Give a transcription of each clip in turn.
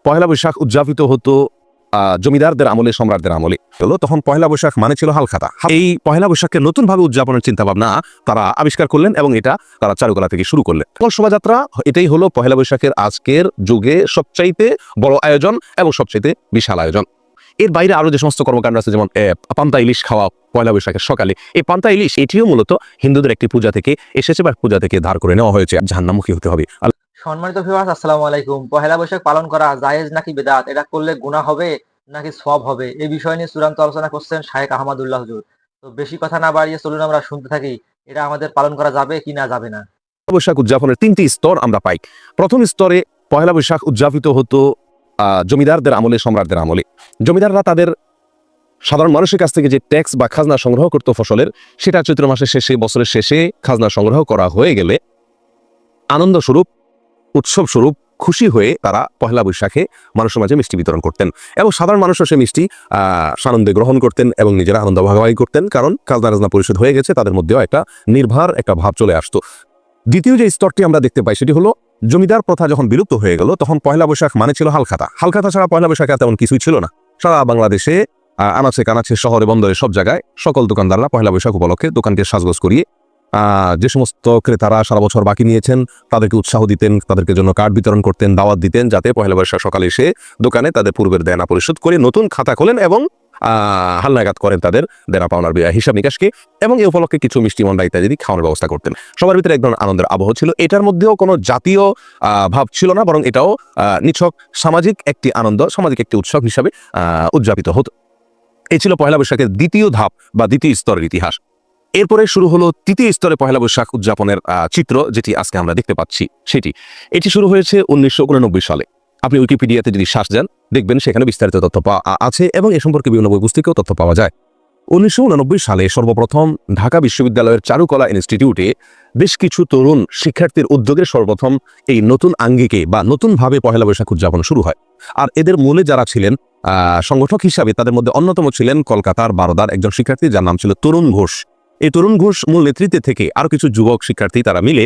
পহেলা বৈশাখ উদযাপিত হতো জমিদারদের আমলে, সম্রাটদের আমলে হলো। তখন পহেলা বৈশাখ মানে ছিল হালখাতা। এই পহেলা বৈশাখকে নতুনভাবে উদযাপনের চিন্তা ভাবনা তারা আবিষ্কার করলেন এবং এটা তারা চারুকলা থেকে শুরু করলেন। মঙ্গল শোভাযাত্রা এটাই হলো পহেলা বৈশাখের আজকের যুগে সবচাইতে বড় আয়োজন এবং সবচাইতে বিশাল আয়োজন। এর বাইরে আরো যে সমস্ত কর্মকাণ্ড আছে, যেমন পান্তা ইলিশ খাওয়া পয়লা বৈশাখের সকালে। এই পান্তা ইলিশ এটিও মূলত হিন্দুদের একটি পূজা থেকে এসেছে বা পূজা থেকে ধার করে নেওয়া হয়েছে। জাহান্নামুখী হতে হবে। সম্মানিত ভিউয়ার্স, আসসালামু আলাইকুম। পহেলা বৈশাখ পালন করা জায়েজ নাকি বিদআত, এটা করলে গুনাহ হবে নাকি সওয়াব হবে, এই বিষয় নিয়ে চূড়ান্ত আলোচনা করছেন শায়েখ আহমদুল্লাহ হুজুর। তো বেশি কথা না বাড়িয়ে চলুন আমরা শুনতে থাকি, এটা আমাদের পালন করা যাবে কি না যাবে না। বৈশাখ উদযাপনের তিনটি স্তর আমরা পাই। প্রথম স্তরে পহেলা বৈশাখ উদযাপিত হতো জমিদারদের আমলে, সম্রাটদের আমলে। জমিদাররা তাদের সাধারণ মানুষের কাছ থেকে যে ট্যাক্স বা খাজনা সংগ্রহ করত ফসলের, সেটা চৈত্র মাসের শেষে, বছরের শেষে খাজনা সংগ্রহ করা হয়ে গেলে আনন্দ স্বরূপ, উৎসব স্বরূপ খুশি হয়ে তারা পহেলা বৈশাখে মানুষের মাঝে মিষ্টি বিতরণ করতেন এবং সাধারণ মানুষও সে মিষ্টি সানন্দে গ্রহণ করতেন এবং নিজেরা আনন্দ ভাগাভাগি করতেন, কারণ খাজনা পরিশোধ হয়ে গেছে, তাদের মধ্যেও একটা নির্ভর একটা ভাব চলে আসতো। দ্বিতীয় যে স্তরটি আমরা দেখতে পাই সেটি হলো জমিদার প্রথা যখন বিলুপ্ত হয়ে গেল, তখন পহেলা বৈশাখ মানে ছিল হালখাতা। হালখাতা ছাড়া পহেলা বৈশাখে তেমন কিছুই ছিল না। সারা বাংলাদেশে আনাচে কানাচে, শহরে বন্দরে সব জায়গায় সকল দোকানদাররা পহেলা বৈশাখ উপলক্ষে দোকানকে সাজগোজ করিয়ে যে সমস্ত ক্রেতারা সারা বছর বাকি নিয়েছেন তাদেরকে উৎসাহ দিতেন, তাদেরকে জন্য কার্ড বিতরণ করতেন, দাওয়াত দিতেন, যাতে পহেলা বৈশাখ সকালে এসে দোকানে তাদের পূর্বের দেনা পরিশোধ করে নতুন খাতা খোলেন এবং হালনাগাদ করেন তাদের দেনা পাওনার হিসাব নিকাশকে, এবং এই উপলক্ষে কিছু মিষ্টি মন্ডা ইত্যাদি খাওয়ানোর ব্যবস্থা করতেন। সবার ভিতরে এক ধরনের আনন্দের আবহ ছিল। এটার মধ্যেও কোনো জাতীয় ভাব ছিল না, বরং এটাও নিছক সামাজিক একটি আনন্দ, সামাজিক একটি উৎসব হিসাবে উদযাপিত হতো। এই ছিল পহেলা বৈশাখের দ্বিতীয় ধাপ বা দ্বিতীয় স্তরের ইতিহাস। এরপরে শুরু হলো তৃতীয় স্তরে পহেলা বৈশাখ উদযাপনের চিত্র, যেটি আজকে আমরা দেখতে পাচ্ছি। এটি শুরু হয়েছে 1989 সালে। আপনি উইকিপিডিয়াতে যদি সার্চ দেন দেখবেন সেখানে বিস্তারিত তথ্য আছে এবং এ সম্পর্কে বিভিন্ন বই পুস্তকেও তথ্য পাওয়া যায়। 1989 সালে সর্বপ্রথম ঢাকা বিশ্ববিদ্যালয়ের চারুকলা ইনস্টিটিউটে বেশ কিছু তরুণ শিক্ষার্থীর উদ্যোগে সর্বপ্রথম এই নতুন আঙ্গিকে বা নতুনভাবে পহেলা বৈশাখ উদযাপন শুরু হয়। আর এদের মূলে যারা ছিলেন সংগঠক হিসাবে, তাদের মধ্যে অন্যতম ছিলেন কলকাতার বারোদার একজন শিক্ষার্থী, যার নাম ছিল তরুণ ঘোষ। এই তরুণ ঘোষ মূল নেতৃত্বে থেকে আরো কিছু যুবক শিক্ষার্থী তারা মিলে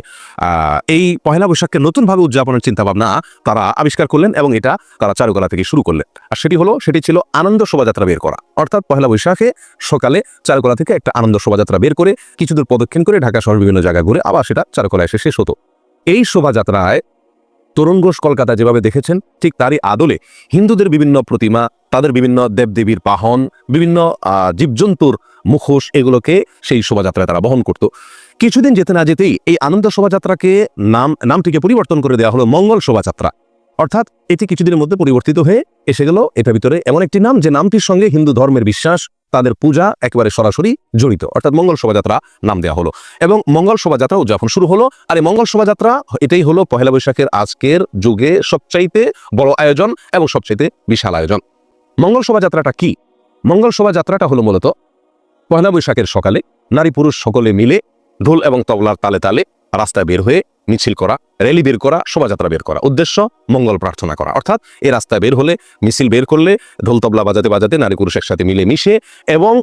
এই পহেলা বৈশাখকে নতুনভাবে উদযাপনের চিন্তা ভাবনা তারা আবিষ্কার করলেন এবং এটা তারা চারুকলা থেকে শুরু করলেন। আর সেটি ছিল আনন্দ শোভাযাত্রা বের করা। অর্থাৎ পহেলা বৈশাখে সকালে চারুকলা থেকে একটা আনন্দ শোভাযাত্রা বের করে কিছুদূর প্রদক্ষিণ করে ঢাকা শহর বিভিন্ন জায়গায় ঘুরে আবার সেটা চারুকলায় এসে শেষ হতো। এই শোভাযাত্রায় তরুণ ঘোষ কলকাতা যেভাবে দেখেছেন, ঠিক তারই আদলে হিন্দুদের বিভিন্ন প্রতিমা, তাদের বিভিন্ন দেবদেবীর বাহন, বিভিন্ন জীবজন্তুর মুখোশ, এগুলোকে সেই শোভাযাত্রায় তারা বহন করত। কিছুদিন যেতে না যেতেই এই আনন্দ শোভাযাত্রাকে নামটিকে পরিবর্তন করে দেওয়া হলো মঙ্গল শোভাযাত্রা। অর্থাৎ এটি কিছুদিনের মধ্যে পরিবর্তিত হয়ে এসে গেল এটার ভিতরে এমন একটি নাম যে নামটির সঙ্গে হিন্দু ধর্মের বিশ্বাস, তাদের পূজা একেবারে সরাসরি জড়িত, অর্থাৎ মঙ্গল শোভাযাত্রা নাম দেওয়া হলো এবং মঙ্গল শোভাযাত্রা উদযাপন শুরু হলো। আর এই মঙ্গল শোভাযাত্রা এটাই হলো পহেলা বৈশাখের আজকের যুগে সবচাইতে বড় আয়োজন এবং সবচাইতে বিশাল আয়োজন। মঙ্গল শোভাযাত্রাটা কি? মঙ্গল শোভাযাত্রাটা হলো মূলত পহেলা বৈশাখের সকালে নারী পুরুষ সকলে মিলে ঢোল এবং তবলার তালে তালে রাস্তায় বের হয়ে মিছিল করা, র্যালি বের করা, শোভাযাত্রা বের করা, উদ্দেশ্য মঙ্গল প্রার্থনা করা। অর্থাৎ এই রাস্তায় বের হলে, মিছিল বের করলে ঢোল তবলা বাজাতে বাজাতে নারী পুরুষ একসাথে মিলে মিশে এবং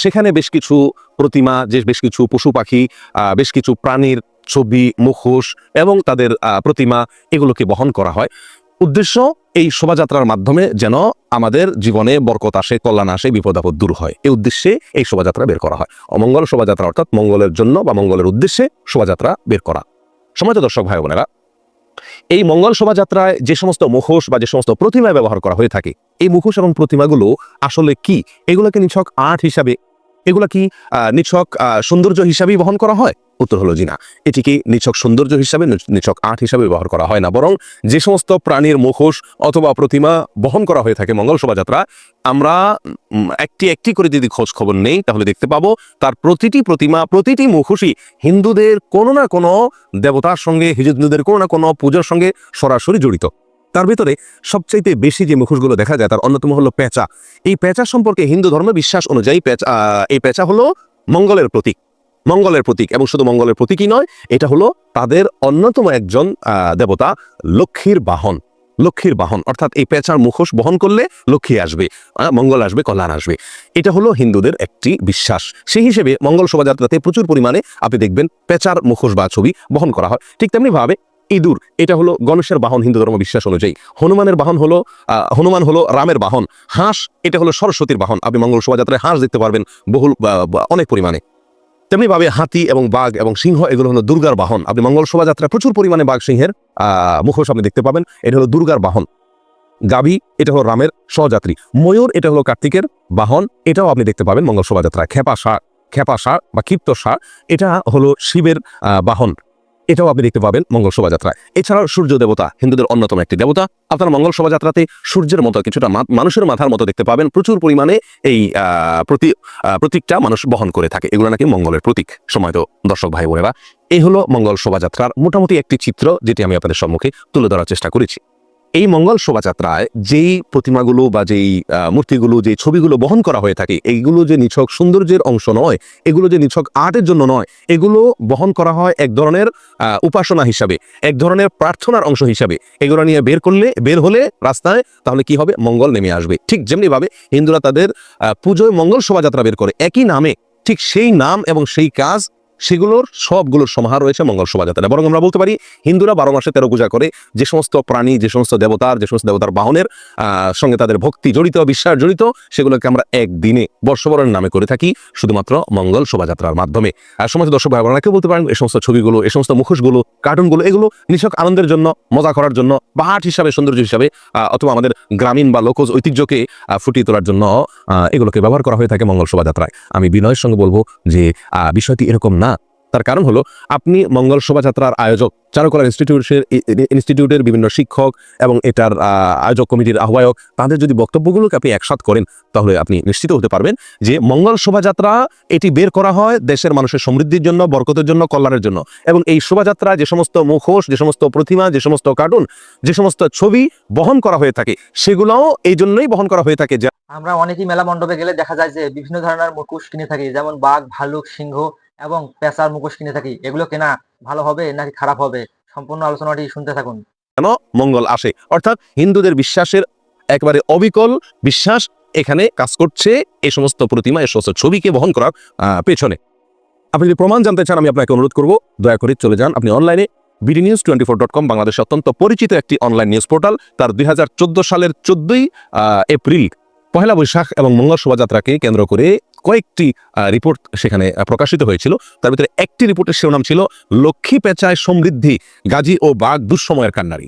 সেখানে বেশ কিছু প্রতিমা, বেশ কিছু পশু পাখি, বেশ কিছু প্রাণীর ছবি, মুখোশ এবং তাদের প্রতিমা, এগুলোকে বহন করা হয়। উদ্দেশ্য এই শোভাযাত্রার মাধ্যমে যেন আমাদের জীবনে বরকত আসে, কল্যাণ আসে, বিপদ আপদ দূর হয়, এই উদ্দেশ্যে এই শোভাযাত্রা বের করা হয়। অমঙ্গল শোভাযাত্রা অর্থাৎ মঙ্গলের জন্য বা মঙ্গলের উদ্দেশ্যে শোভাযাত্রা বের করা। সম্মানিত দর্শক ভাই বোনেরা, এই মঙ্গল শোভাযাত্রায় যে সমস্ত মুখোশ বা যে সমস্ত প্রতিমা ব্যবহার করা হয়ে থাকে, এই মুখোশ এবং প্রতিমাগুলো আসলে কি? এগুলোকে নিছক আর্ট হিসাবে, এগুলা কি নিছক সৌন্দর্য হিসাবেই বহন করা হয়? উত্তর হলো জি না। এটিকে নিছক সৌন্দর্য হিসাবে, নিছক আর্ট হিসাবে ব্যবহার করা হয় না, বরং যে সমস্ত প্রাণীর মুখোশ অথবা প্রতিমা বহন করা হয়ে থাকে মঙ্গল শোভাযাত্রা, আমরা একটি একটি করে যদি খোঁজ খবর নেই তাহলে দেখতে পাবো তার প্রতিটি প্রতিমা, প্রতিটি মুখোশই হিন্দুদের কোনো না কোনো দেবতার সঙ্গে, হিন্দুদের কোনো না কোনো পূজার সঙ্গে সরাসরি জড়িত। তার ভিতরে সবচাইতে বেশি যে মুখোশগুলো দেখা যায় তার অন্যতম হলো পেঁচা। এই পেঁচা সম্পর্কে হিন্দু ধর্মের বিশ্বাস অনুযায়ী এই পেঁচা হলো মঙ্গলের প্রতীক। মঙ্গলের প্রতীক, এবং শুধু মঙ্গলের প্রতীকই নয়, এটা হলো তাদের অন্যতম একজন দেবতা লক্ষ্মীর বাহন। লক্ষ্মীর বাহন অর্থাৎ এই পেঁচার মুখোশ বহন করলে লক্ষ্মী আসবে, মঙ্গল আসবে, কল্যাণ আসবে। এটা হলো হিন্দুদের একটি বিশ্বাস। সেই হিসেবে মঙ্গল শোভাযাত্রাতে প্রচুর পরিমাণে আপনি দেখবেন পেঁচার মুখোশ বা ছবি বহন করা হয়। ঠিক তেমনি ভাবে ইঁদুর, এটা হলো গণেশের বাহন হিন্দু ধর্ম বিশ্বাস অনুযায়ী। হনুমানের বাহন হলো হনুমান হলো রামের বাহন। হাঁস, এটা হলো সরস্বতীর বাহন। আপনি মঙ্গল শোভাযাত্রায় হাঁস দেখতে পারবেন বহুল অনেক পরিমাণে। তেমনিভাবে হাতি এবং বাঘ এবং সিংহ, এগুলো হলো দুর্গার বাহন। আপনি মঙ্গল শোভাযাত্রায় প্রচুর পরিমাণে বাঘ সিংহের মুখোশ আপনি দেখতে পাবেন। এটা হলো দুর্গার বাহন। গাভী, এটা হলো রামের সহযাত্রী। ময়ূর, এটা হলো কার্তিকের বাহন। এটাও আপনি দেখতে পাবেন মঙ্গল শোভাযাত্রায়। খেপা ষাঁড় বা ক্ষিপ্ত ষাঁড়, এটা হলো শিবের বাহন। এটাও আপনি দেখতে পাবেন মঙ্গল শোভাযাত্রায়। এছাড়াও সূর্য দেবতা হিন্দুদের অন্যতম একটি দেবতা। আপনারা মঙ্গল শোভাযাত্রাতে সূর্যের মতো কিছুটা মানুষের মাথার মতো দেখতে পাবেন। প্রচুর পরিমাণে এই প্রতীকটা মানুষ বহন করে থাকে। এগুলো নাকি মঙ্গলের প্রতীক। সময়ত দর্শক ভাই বোনেরা, এই হলো মঙ্গল শোভাযাত্রার মোটামুটি একটি চিত্র, যেটি আমি আপনাদের সম্মুখে তুলে ধরার চেষ্টা করেছি। এই মঙ্গল শোভাযাত্রায় যেই প্রতিমাগুলো বা যেই মূর্তিগুলো, যে ছবিগুলো বহন করা হয়ে থাকে, এইগুলো যে নিছক সৌন্দর্যের অংশ নয়, এগুলো যে নিছক আর্টের জন্য নয়, এগুলো বহন করা হয় এক ধরনের উপাসনা হিসাবে, এক ধরনের প্রার্থনার অংশ হিসাবে। এগুলো নিয়ে বের হলে রাস্তায়, তাহলে কি হবে? মঙ্গল নেমে আসবে। ঠিক যেমনিভাবে হিন্দুরা তাদের পুজোয় মঙ্গল শোভাযাত্রা বের করে একই নামে, ঠিক সেই নাম এবং সেই কাজ, সেগুলোর সবগুলোর সমাহার রয়েছে মঙ্গল শোভাযাত্রা। বরং আমরা বলতে পারি, হিন্দুরা 12 মাসে 13 পূজা করে। যে সমস্ত প্রাণী, যে সমস্ত দেবতার বাহনের সঙ্গে তাদের ভক্তি জড়িত, বিশ্বাস জড়িত, সেগুলোকে আমরা একদিনে বর্ষবরণের নামে করে থাকি, শুধুমাত্র মঙ্গল শোভাযাত্রার মাধ্যমে। সমস্ত দর্শক ভাই বোনেরা কেউ বলতে পারেন, এই সমস্ত ছবিগুলো, এই সমস্ত মুখোশগুলো, কার্টুনগুলো, এগুলো নিছক আনন্দের জন্য, মজা করার জন্য, বা আর্ট হিসাবে, সৌন্দর্য হিসাবে, অথবা আমাদের গ্রামীণ বা লোকজ ঐতিহ্যকে ফুটিয়ে তোলার জন্য এগুলোকে ব্যবহার করা হয়ে থাকে মঙ্গল শোভাযাত্রায়। আমি বিনয়ের সঙ্গে বলবো যে বিষয়টি এরকম না। তার কারণ হলো, আপনি মঙ্গল শোভাযাত্রার আয়োজক, চারুকলা ইনস্টিটিউটের বিভিন্ন শিক্ষক এবং এটার আয়োজক কমিটির আহ্বায়ক, তাদের যদি বক্তব্যগুলোকে আপনি একসাথ করেন, তাহলে আপনি নিশ্চিত হতে পারবেন যে মঙ্গল শোভাযাত্রা এটি বের করা হয় দেশের মানুষের সমৃদ্ধির জন্য, বরকতের জন্য, কল্যাণের জন্য। এবং এই শোভাযাত্রা যে সমস্ত মুখোশ, যে সমস্ত প্রতিমা, যে সমস্ত কার্টুন, যে সমস্ত ছবি বহন করা হয়ে থাকে, সেগুলোও এই জন্যই বহন করা হয়ে থাকে। আমরা অনেকেই মেলা মণ্ডপে গেলে দেখা যায় যে বিভিন্ন ধরনের মুখোশ কিনে থাকি, যেমন বাঘ, ভালুক, সিংহ এবং পেঁচার মুখোশ কিনে থাকি। এগুলো কেনা ভালো হবে নাকি খারাপ হবে? সম্পূর্ণ আলোচনাটি শুনতে থাকুন। কেন মঙ্গল আসে, অর্থাৎ হিন্দুদের বিশ্বাসের একেবারে অবিকল বিশ্বাস এখানে কাজ করছে এই সমস্ত প্রতিমা, এই সমস্ত ছবিকে বহন করার পেছনে। আপনি যদি প্রমাণ জানতে চান, আমি আপনাকে অনুরোধ করব, দয়া করে চলে যান আপনি অনলাইনে bdnews24.com, বাংলাদেশের অত্যন্ত পরিচিত একটি অনলাইন নিউজ পোর্টাল। তার 2014 সালের 14ই এপ্রিল পহেলা বৈশাখ এবং মঙ্গল শোভাযাত্রাকে কেন্দ্র করে কয়েকটি রিপোর্ট সেখানে প্রকাশিত হয়েছিল। তার ভিতরে একটি রিপোর্টের শিরোনাম ছিল, লক্ষ্মী পেঁচায় সমৃদ্ধি, গাজী ও বাঘ দুঃসময়ের কান্নারি।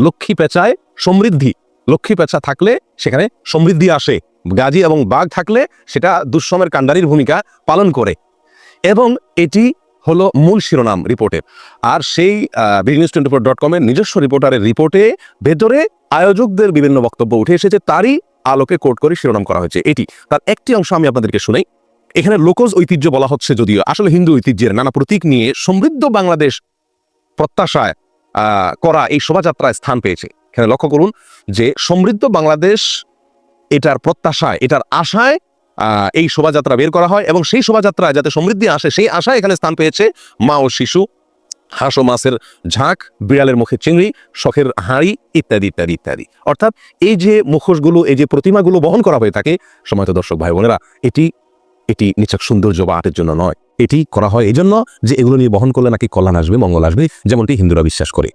লক্ষ্মী পেঁচায় সমৃদ্ধি, লক্ষ্মী পেঁচা থাকলে সেখানে সমৃদ্ধি আসে, গাজী এবং বাঘ থাকলে সেটা দুঃসময়ের কান্ডারির ভূমিকা পালন করে। এবং এটি হলো মূল শিরোনাম রিপোর্টের। আর সেই bdnews24.com এর নিজস্ব রিপোর্টারের রিপোর্টে ভেতরে আয়োজকদের বিভিন্ন বক্তব্য উঠে এসেছে, তারই আলোকে কোট করে শিরোনাম করা হয়েছে এটি। তার একটি অংশ আমি আপনাদেরকে শুনাই। এখানে লোকজ ঐতিহ্য বলা হচ্ছে, যদিও আসলে হিন্দু ঐতিহ্যের নানা প্রতীক নিয়ে সমৃদ্ধ বাংলাদেশ প্রত্যাশায় করা এই শোভাযাত্রায় স্থান পেয়েছে। এখানে লক্ষ্য করুন যে সমৃদ্ধ বাংলাদেশ, এটার প্রত্যাশায়, এটার আশায় এই শোভাযাত্রা বের করা হয়, এবং সেই শোভাযাত্রায় যাতে সমৃদ্ধি আসে, সেই আশায় এখানে স্থান পেয়েছে মা ও শিশু, হাঁস ও মাছের ঝাঁক, বিড়ালের মুখে চিংড়ি, শখের হাঁড়ি, ইত্যাদি ইত্যাদি ইত্যাদি। অর্থাৎ এই যে মুখোশগুলো, এই যে প্রতিমাগুলো বহন করা হয়ে থাকে, সময়ত দর্শক ভাই বোনেরা, এটি নিছক সৌন্দর্য বা আর্টের জন্য নয়। এটি করা হয় এই জন্য যে এগুলো নিয়ে বহন করলে নাকি কল্যাণ আসবে, মঙ্গল আসবে, যেমনটি হিন্দুরা বিশ্বাস করে।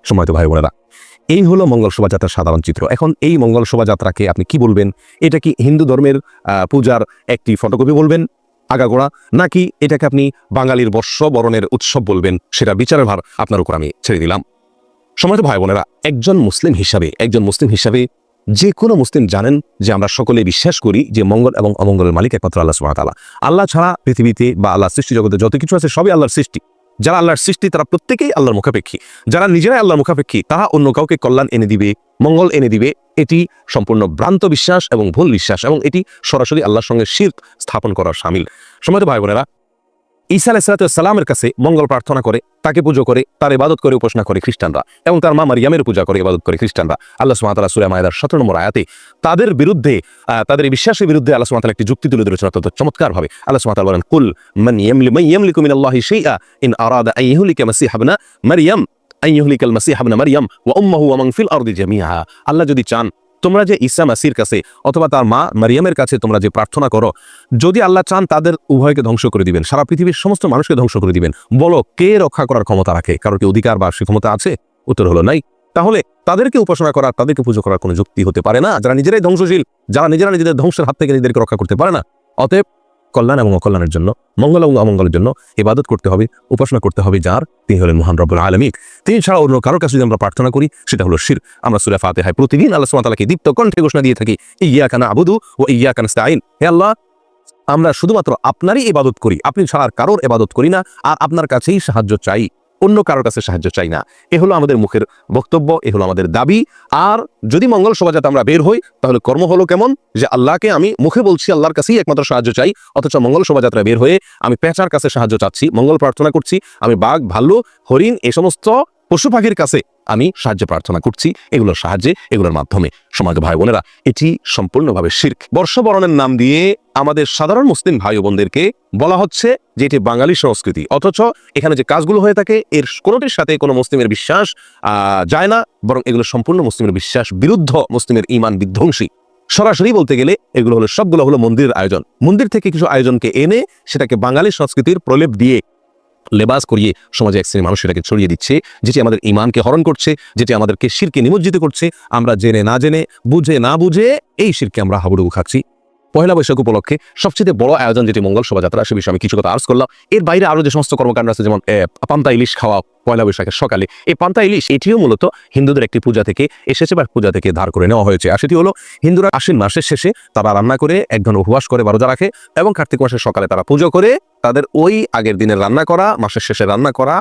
সময়ত ভাই বোনেরা, এই হলো মঙ্গল শোভাযাত্রার সাধারণ চিত্র। এখন এই মঙ্গল শোভাযাত্রাকে আপনি কি বলবেন? এটা কি হিন্দু ধর্মের পূজার একটি ফটোকপি বলবেন আগাগোড়া, নাকি এটাকে আপনি বাঙালির বর্ষবরণের উৎসব বলবেন? সেটা বিচারের ভার আপনার উপর আমি ছেড়ে দিলাম। সময়ত ভাই বোনেরা, একজন মুসলিম হিসাবে যে কোনো মুসলিম জানেন যে আমরা সকলে বিশ্বাস করি যে মঙ্গল এবং অমঙ্গলের মালিক একমাত্র আল্লাহ সুবহানাহু ওয়া তাআলা। আল্লাহ ছাড়া পৃথিবীতে বা আল্লাহ সৃষ্টি জগতে যত কিছু আছে সবই আল্লাহর সৃষ্টি। যারা আল্লাহর সৃষ্টি তারা প্রত্যেকেই আল্লাহর মুখাপেক্ষী। যারা নিজেরাই আল্লাহর মুখাপেক্ষী, তারা অন্য কাউকে কল্যাণ এনে দিবে, মঙ্গল এনে দিবে, এটি সম্পূর্ণ ভ্রান্ত বিশ্বাস এবং ভুল বিশ্বাস, এবং এটি সরাসরি আল্লাহর সঙ্গে শিরক স্থাপন করার শামিল। সময়ত ভাই বোনেরা, ঈসা আলাইহিস সালামের কাছে মঙ্গল প্রার্থনা করে, তাকে পুজো করে, তার ইবাদত করে, উপাসনা করে খ্রিস্টানরা, এবং তার মা মারিয়ামের পূজা করে, ইবাদত করে খ্রিস্টানরা। আল্লাহ সুবহানাহু ওয়া তাআলা সূরা মায়েদার 17 নম্বর আয়াতে তাদের বিরুদ্ধে, তাদের এই বিশ্বাসের বিরুদ্ধে আল্লাহ সুবহানাহু ওয়া তাআলা একটি যুক্তি তুলে ধরেছেন অত্যন্ত চমৎকার ভাবে। আল্লাহ সুবহানাহু ওয়া তাআলা বলেন, কুল মান ইয়ামলিকু মিনাল্লাহি শাইআ ইন আরাদা আন ইহলিকা মাসীহা ইবনা মারইয়াম ওয়া উম্মুহু ওয়া মান ফিল আরদি জামিআ। আল্লাহ যদি চান তোমরা যে ঈসা মাসির কাছে অথবা তার মা মারিয়ামের কাছে তোমরা যে প্রার্থনা করো, যদি আল্লাহ চান তাদের উভয়কে ধ্বংস করে দিবেন, সারা পৃথিবীর সমস্ত মানুষকে ধ্বংস করে দিবেন, বলো কে রক্ষা করার ক্ষমতা রাখে? কারোর কি অধিকার বা সে ক্ষমতা আছে? উত্তর হলো নাই। তাহলে তাদেরকে উপাসনা করা, তাদেরকে পুজো করার কোনো যুক্তি হতে পারে না, যারা নিজেরাই ধ্বংসশীল, যারা নিজেরা নিজেদের ধ্বংসের হাত থেকে নিজেদেরকে রক্ষা করতে পারে না। অতএব কল্যাণ এবং অকল্যাণের জন্য, মঙ্গল এবং অমঙ্গলের জন্য ইবাদত করতে হবে, উপাসনা করতে হবে যার, তিনি হলেন মহান রব্বুল আলামিন। তিনি ছাড়া অন্য কারোর কাছে যদি আমরা প্রার্থনা করি সেটা হলো শিরক। আমরা সূরা ফাতিহায় প্রতিদিন আল্লাহ সুবহানাহু ওয়া তাআলাকে দীপ্ত কণ্ঠে ঘোষণা দিয়ে থাকি, ইয়্যাকা না'বুদু ওয়া ইয়্যাকা নাস্তাঈন। হে আল্লাহ, আমরা শুধুমাত্র আপনারই ইবাদত করি, আপনি ছাড়া আর কারোর ইবাদত করি না, আর আপনার কাছেই সাহায্য চাই, অন্য কারোর কাছে সাহায্য চাই না। এ হলো আমাদের মুখের বক্তব্য, এ হলো আমাদের দাবি। আর যদি মঙ্গল শোভাযাত্রা আমরা বের হই, তাহলে কর্ম হলো কেমন? যে আল্লাহকে আমি মুখে বলছি, আল্লাহর কাছেই একমাত্র সাহায্য চাই, অথচ মঙ্গল শোভাযাত্রা বের হয়ে আমি পেঁচার কাছে সাহায্য চাচ্ছি, মঙ্গল প্রার্থনা করছি, আমি বাঘ, ভাল্লু, হরিণ, এই সমস্ত পশু পাখির কাছে আমি সাহায্য প্রার্থনা করছি, এগুলোর সাহায্যে, এগুলোর মাধ্যমে। সমাজ ভাই বোনেরা, এটি সম্পূর্ণভাবে শিরক। বর্ষবরণের নাম দিয়ে আমাদের সাধারণ মুসলিম ভাই বোনদেরকে বলা হচ্ছে যে এটি বাঙালি সংস্কৃতি, অথচ এখানে যে কাজগুলো হয়ে থাকে এর কোনোটির সাথে কোনো মুসলিমের বিশ্বাস যায় না, বরং এগুলো সম্পূর্ণ মুসলিমের বিশ্বাস বিরুদ্ধ, মুসলিমের ঈমান বিধ্বংসী। সরাসরি বলতে গেলে এগুলো হলো, সবগুলো হলো মন্দিরের আয়োজন। মন্দির থেকে কিছু আয়োজনকে এনে সেটাকে বাঙালি সংস্কৃতির প্রলেপ দিয়ে, লেবাস করিয়ে সমাজে এক শ্রেণীর মানুষ এটাকে ছড়িয়ে দিচ্ছে, যেটি আমাদের ঈমানকে হরণ করছে, যেটি আমাদেরকে শিরকে নিমজ্জিত করছে। আমরা জেনে না জেনে, বুঝে না বুঝে এই শিরকে আমরা হাবুডুবু খাচ্ছি। পয়লা বৈশাখ উপলক্ষে সবচেয়ে বড় আয়োজন যেটি মঙ্গল শোভাযাত্রা, সে বিষয়ে আমি কিছু কথা আর্জ করলাম। এর বাইরে আরো যে সমস্ত কর্মকাণ্ড আছে, যেমন পান্তা ইলিশ খাওয়া পয়লা বৈশাখের সকালে। এই পান্তা ইলিশ এটিও মূলত হিন্দুদের একটি পূজা থেকে এসেছে বা পূজা থেকে ধার করে নেওয়া হয়েছে। আর সেটি হলো, হিন্দুরা আশ্বিন মাসের শেষে তারা রান্না করে এক ধরনের উপবাস করে বা রোজা রাখে, এবং কার্তিক মাসের সকালে তারা পুজো করে তাদের ওই আগের দিনের রান্না করা, মাসের শেষে রান্না করা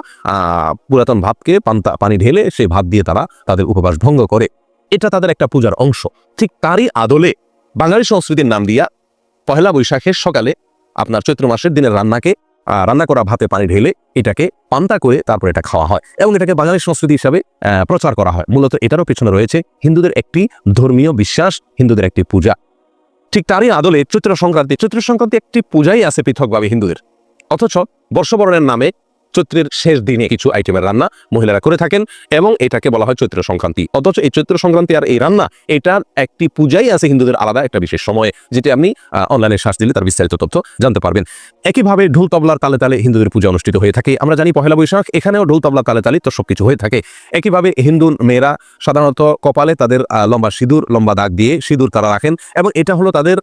পুরাতন ভাতকে পানি ঢেলে সেই ভাত দিয়ে তারা তাদের উপবাস ভঙ্গ করে। এটা তাদের একটা পূজার অংশ। ঠিক তারই আদলে বাঙালি সংস্কৃতির নাম দিয়া পয়লা বৈশাখের সকালে আপনার চৈত্র মাসের দিনের রান্না করা ভাতে পানি ঢেলে এটাকে পান্তা করে তারপর এটা খাওয়া হয়, এবং এটাকে বাঙালি সংস্কৃতি হিসাবে প্রচার করা হয়। মূলত এটারও পেছনে রয়েছে হিন্দুদের একটি ধর্মীয় বিশ্বাস, হিন্দুদের একটি পূজা। ঠিক তারই আদলে চৈত্র সংক্রান্তি একটি পূজাই আছে পৃথকভাবে হিন্দুদের, অথচ বর্ষবরণের নামে চৈত্রের শেষ দিনে কিছু আইটেমের রান্না মহিলারা করে থাকেন, এবং এটাকে বলা হয় চৈত্র সংক্রান্তি। অথচ এই চৈত্র সংক্রান্তি আর এই রান্না, এটার একটি পূজাই আছে হিন্দুদের আলাদা একটা বিশেষ সময়ে, যেটি আপনি অনলাইনে সার্চ দিলে তার বিস্তারিত তথ্য জানতে পারবেন। একইভাবে ঢোল তবলার তালে তালে হিন্দুদের পূজা অনুষ্ঠিত হয়ে থাকে। আমরা জানি পহেলা বৈশাখ, এখানেও ঢোল তবলার তালে তালে তো সবকিছু হয়ে থাকে। একইভাবে হিন্দু মেয়েরা সাধারণত কপালে তাদের লম্বা সিঁদুর, লম্বা দাগ দিয়ে সিঁদুর তারা রাখেন, এবং এটা হলো তাদের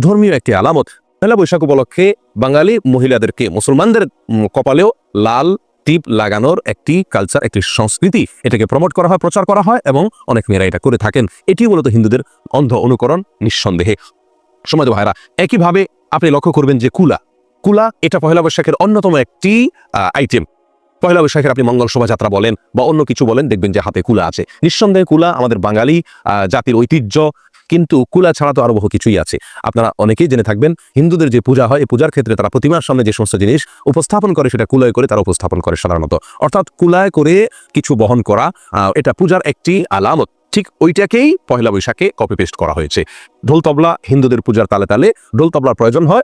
ধর্মীয় একটি আলামত। পয়লা বৈশাখ উপলক্ষে বাঙালি মহিলাদেরকে, মুসলমানদের কপালেও লাল টিপ লাগানোর একটি কালচার, একটি সংস্কৃতি, এটাকে প্রমোট করা হয়, প্রচার করা হয়, এবং অনেক মেয়েরা এটা করে থাকেন। এটি মূলত হিন্দুদের অন্ধ অনুকরণ, নিঃসন্দেহে। সমাজ ভাইরা, একইভাবে আপনি লক্ষ্য করবেন যে কুলা এটা পয়লা বৈশাখের অন্যতম একটি আইটেম। পয়লা বৈশাখের আপনি মঙ্গল শোভাযাত্রা বলেন বা অন্য কিছু বলেন, দেখবেন যে হাতে কুলা আছে। নিঃসন্দেহে কুলা আমাদের বাঙালি জাতির ঐতিহ্য, কিন্তু কুলা ছাড়া তো আরো বহু কিছুই আছে। আপনারা অনেকেই জেনে থাকবেন, হিন্দুদের যে পূজা হয়, এই পূজার ক্ষেত্রে তারা প্রতিমার সামনে যে সমস্ত জিনিস উপস্থাপন করে, সেটা কুলায় করে তারা উপস্থাপন করে সাধারণত, অর্থাৎ কুলায় করে কিছু বহন করা, এটা পূজার একটি আলামত। ঠিক ওইটাকেই পয়লা বৈশাখে কপি পেস্ট করা হয়েছে। ঢোল তবলা হিন্দুদের পূজার তালে তালে ঢোল তবলার প্রয়োজন হয়,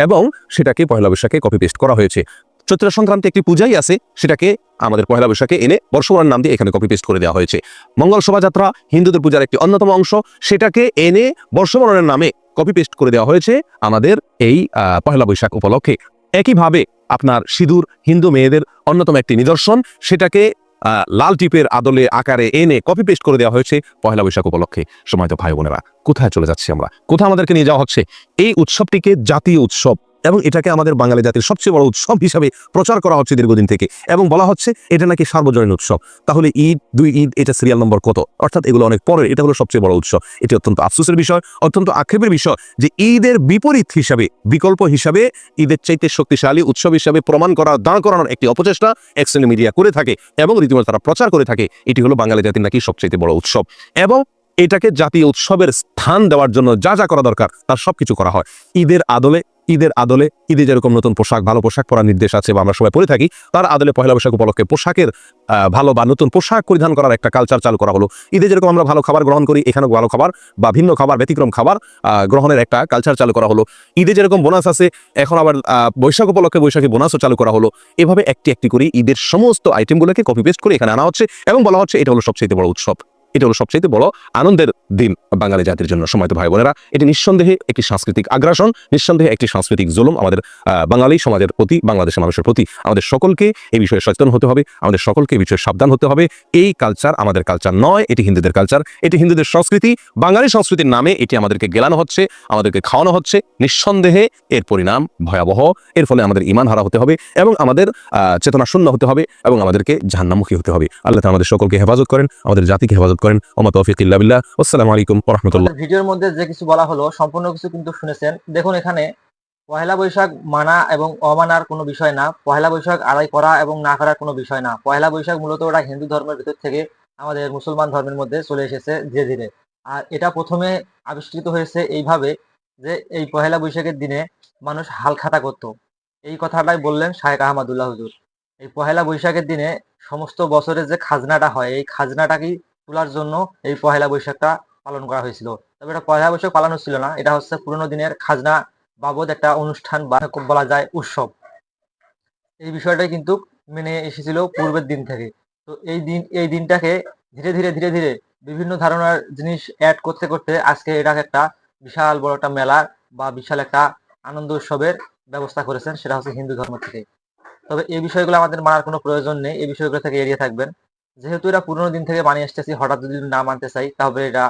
এবং সেটাকে পয়লা বৈশাখে কপি পেস্ট করা হয়েছে। চৈত্র সংক্রান্তি একটি পূজাই আছে, সেটাকে আমাদের পয়লা বৈশাখে এনে বর্ষবরণের নাম দিয়ে এখানে কপি পেস্ট করে দেওয়া হয়েছে। মঙ্গল শোভাযাত্রা হিন্দুদের পূজার একটি অন্যতম অংশ, সেটাকে এনে বর্ষবরণের নামে কপি পেস্ট করে দেওয়া হয়েছে আমাদের এই পয়লা বৈশাখ উপলক্ষে। একইভাবে আপনার সিঁদুর হিন্দু মেয়েদের অন্যতম একটি নিদর্শন, সেটাকে লাল টিপের আদলে আকারে এনে কপি পেস্ট করে দেওয়া হয়েছে পয়লা বৈশাখ উপলক্ষে। সময়ত ভাই বোনেরা, কোথায় চলে যাচ্ছি আমরা? কোথায় আমাদেরকে নিয়ে যাওয়া হচ্ছে? এই উৎসবটিকে জাতীয় উৎসব, এবং এটাকে আমাদের বাঙালি জাতির সবচেয়ে বড় উৎসব হিসাবে প্রচার করা হচ্ছে দীর্ঘদিন থেকে, এবং বলা হচ্ছে এটা নাকি সার্বজনীন উৎসব। তাহলে ঈদ, দুই ঈদ, এটা সিরিয়াল নম্বর কত? অর্থাৎ এগুলো অনেক পরের, এটা হলো সবচেয়ে বড় উৎসব। এটি অত্যন্ত আফসোসের বিষয়, অত্যন্ত আক্ষেপের বিষয় যে ঈদের বিপরীত হিসাবে, বিকল্প হিসাবে, ঈদের চাইতে শক্তিশালী উৎসব হিসাবে প্রমাণ করা, দাঁড় করানোর একটি অপচেষ্টা এক্সটার্নাল মিডিয়া করে থাকে, এবং রীতিমতো তারা প্রচার করে থাকে এটি হলো বাঙালি জাতির নাকি সবচেয়ে বড় উৎসব। এবং এটাকে জাতীয় উৎসবের স্থান দেওয়ার জন্য যা যা করা দরকার তার সবকিছু করা হয়। ঈদের আদলে ঈদে যেরকম নতুন পোশাক, ভালো পোশাক পরার নির্দেশ আছে বা আমরা সবাই পরে থাকি, তার আদলে পয়লা বৈশাখ উপলক্ষে পোশাকের ভালো বা নতুন পোশাক পরিধান করার একটা কালচার চালু করা হলো। ঈদে যেরকম আমরা ভালো খাবার গ্রহণ করি, এখানেও ভালো খাবার বা ভিন্ন খাবার, ব্যতিক্রম খাবার গ্রহণের একটা কালচার চালু করা হলো। ঈদে যেরকম বোনাস আছে, এখন আবার বৈশাখ উপলক্ষে বৈশাখী বোনাসও চালু করা হলো। এভাবে একটি একটি করে ঈদের সমস্ত আইটেমগুলোকে কপি পেস্ট করে এখানে আনা হচ্ছে, এবং বলা হচ্ছে এটা হলো সবচেয়ে বড় উৎসব। এটা হলো সবচেয়ে বড় আনন্দের দিন বাঙালি জাতির জন্য। সময়ত ভাই বোনেরা, এটি নিঃসন্দেহে একটি সাংস্কৃতিক আগ্রাসন, নিঃসন্দেহে একটি সাংস্কৃতিক জুলুম আমাদের বাঙালি সমাজের প্রতি, বাংলাদেশের মানুষের প্রতি। আমাদের সকলকে এই বিষয়ে সচেতন হতে হবে, আমাদের সকলকে এই বিষয়ে সাবধান হতে হবে। এই কালচার আমাদের কালচার নয়, এটি হিন্দুদের কালচার, এটি হিন্দুদের সংস্কৃতি। বাঙালি সংস্কৃতির নামে এটি আমাদেরকে গেলানো হচ্ছে, আমাদেরকে খাওয়ানো হচ্ছে। নিঃসন্দেহে এর পরিণাম ভয়াবহ। এর ফলে আমাদের ঈমান হারা হতে হবে এবং আমাদের চেতনা শূন্য হতে হবে এবং আমাদেরকে জাহান্নামুখী হতে হবে। আল্লাহ তাআলা আমাদের সকলকে হেফাজত করেন, আমাদের জাতিকে হেফাজত করেন। ওমা তৌফিক ইল্লা বিল্লাহ। আসসালামু আলাইকুম ওয়া রাহমাতুল্লাহ। ভিডিওর মধ্যে যে কিছু বলা হলো সম্পূর্ণ কিছু কিন্তু শুনেছেন। দেখুন, এখানে পহেলা বৈশাখ মানা এবং অমানার কোনো বিষয় না, পহেলা বৈশাখ আদায় করা এবং না করার কোনো বিষয় না। পহেলা বৈশাখ মূলত ওটা হিন্দু ধর্মের ভিতর থেকে আমাদের মুসলমান ধর্মের মধ্যে চলে এসেছে ধীরে ধীরে। আর এটা প্রথমে আবিষ্কৃত হয়েছে এইভাবে যে এই পহেলা বৈশাখের দিনে মানুষ হালখাতা করত। এই কথাটাই বললেন শায়েখ আহমদুল্লাহ হুজুর। এই পহেলা বৈশাখের দিনে সমস্ত বছরের যে খাজনাটা হয়, এই খাজনাটাকে তোলার জন্য এই পহেলা বৈশাখটা পালন করা হয়েছিল। তবে এটা পহেলা বৈশাখ পালন হচ্ছিল না, এটা হচ্ছে পুরোনো দিনের খাজনা বাবদ একটা অনুষ্ঠান বা বলা যায় উৎসব। এই বিষয়টাই কিন্তু মেনে এসেছিল পূর্বের দিন থেকে। তো এই দিনটাকে ধীরে ধীরে বিভিন্ন ধরনের জিনিস অ্যাড করতে করতে আজকে এটাকে একটা বিশাল বড় একটা মেলা বা বিশাল একটা আনন্দ উৎসবের ব্যবস্থা করেছেন, সেটা হচ্ছে হিন্দু ধর্ম থেকে। তবে এই বিষয়গুলো আমাদের মানার কোনো প্রয়োজন নেই, এই বিষয়গুলো থেকে এড়িয়ে থাকবেন। যেহেতু এটা পুরোনো দিন থেকে মানিয়ে আসতেছি, হঠাৎ যদি না মানতে চাই তাহলে এটা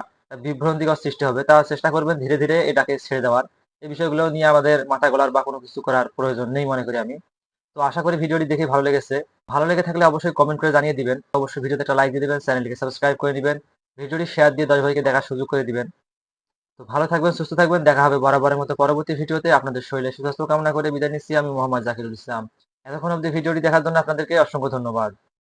বিভ্রান্তিকর সৃষ্টি হবে। তা চেষ্টা করবেন ধীরে ধীরে এটাকে ছেড়ে দেওয়ার। এই বিষয়গুলো নিয়ে আমাদের মাথা গলার বা কোনো কিছু করার প্রয়োজন নেই মনে করি আমি। তো আশা করি ভিডিওটি দেখে ভালো লেগেছে। ভালো লেগে থাকলে অবশ্যই কমেন্ট করে জানিয়ে দিবেন। অবশ্যই ভিডিওতে একটা লাইক দিয়ে দিবেন, চ্যানেলটিকে সাবস্ক্রাইব করে দিবেন, ভিডিওটি শেয়ার দিয়ে 10 ভাইকে দেখার সুযোগ করে দিবেন। তো ভালো থাকবেন, সুস্থ থাকবেন। দেখা হবে বরাবরের মতো পরবর্তী ভিডিওতে। আপনাদের শরীরে সুস্বাস্থ্য কামনা করে বিদায় নিচ্ছি। আমি মোহাম্মদ জাকিরুল ইসলাম। এতক্ষণ অবধি ভিডিওটি দেখার জন্য আপনাদেরকে অসংখ্য ধন্যবাদ।